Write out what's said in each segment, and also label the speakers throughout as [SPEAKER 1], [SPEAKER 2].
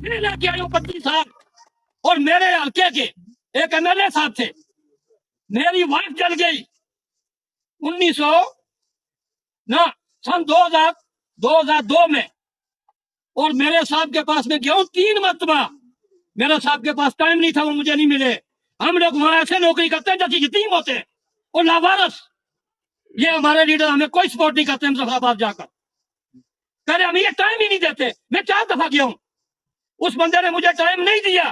[SPEAKER 1] میں لے کے آئی ہوں 25 سال. اور میرے حلقے کے ایک MLA صاحب تھے, میری وائف جل گئی سن 2002 میں, اور میرے صاحب کے پاس میں گیا ہوں 3 مرتبہ. میرے صاحب کے پاس ٹائم نہیں تھا, وہ مجھے نہیں ملے. ہم لوگ وہاں ایسے نوکری کرتے ہیں جیسے یتیم ہوتے ہیں اور لاوارث. یہ ہمارے لیڈر ہمیں کوئی سپورٹ نہیں کرتے. ہم مظفرآباد جا کر پہلے ہمیں یہ ٹائم ہی نہیں دیتے. میں 4 دفعہ گیا ہوں, اس بندے نے مجھے ٹائم نہیں دیا.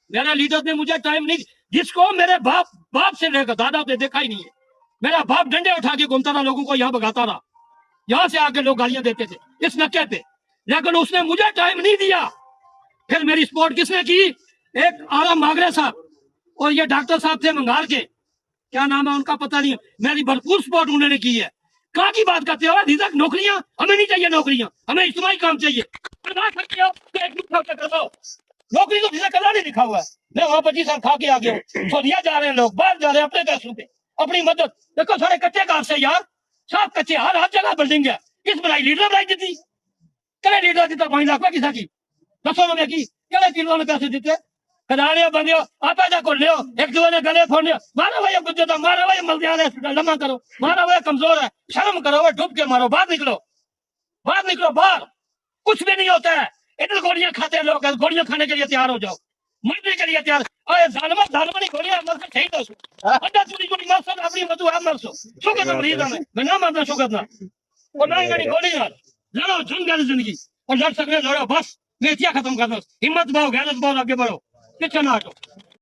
[SPEAKER 1] میرا لیڈر نے مجھے ٹائم نہیں, جس کو میرے باپ سے لے کر دادا پہ دیکھا ہی نہیں ہے. میرا باپ ڈنڈے اٹھا کے گھومتا رہا, لوگوں کو یہاں بگاتا رہا, یہاں سے آ کے لوگ گالیاں دیتے تھے اس نکے پہ, لیکن اس نے مجھے ٹائم نہیں دیا. پھر میری سپورٹ کس نے کی؟ ایک آرام ماگرے صاحب اور یہ ڈاکٹر صاحب تھے منگال کے, کیا نام ہے ان کا پتہ نہیں. میری بھرپور سپورٹ انہوں نے کی ہے. کہاں کی بات کرتے ہو نوکریاں ہمیں نہیں چاہیے, نوکریاں ہمیں اجتماعی کام چاہیے. نوکری تو جسے کلا نہیں لکھا ہوا ہے. میں وہاں 25 سال کھا کے آ گیا ہوں. سعودیہ جا رہے ہیں لوگ, باہر جا رہے ہیں اپنے پیسوں پہ, اپنی مدد. دیکھو سارے کچے کار سے یار, سب کچے, ہر جگہ بلڈنگ ہے. کس بنائی؟ لیڈر بنائی دیتی کرے, لیڈر دیتا 5 لاکھ میں کسا کی 10 میں کی کہڑے کلو نے پیسے دیتے کداڑیاں بندے آپ پیدا کر لو. ایک دوسرے نے گلے پھوڑنے, مارا بھائی گجر, مارا بھائی ملدیال ہے لمحہ کرو, مارا بھائی کمزور ہے شرم کرو, ڈوب کے مارو, باہر نکلو, باہر نکلو, باہر. کچھ بھی نہیں ہوتا ہے. ادھر گولیاں کھاتے ہیں لوگ, گولیاں کھانے کے لیے تیار ہو جاؤ, مرنے کے لیے تیار. ظالمانی گولیاں مر سے شہید ہو سو اڈا چوری گولی مر سو اپنی مدو آپ مر سو شکر نہ مریض میں نہ مرنا شکر نہ اور نہ گڑی گولی نہ لڑو جنگ ہے زندگی اور لڑ سکتے لڑو بس. میں ختم کر دو. ہمت باؤ, غیرت باؤ, آگے بڑھو, پیچھے نہ ہٹو.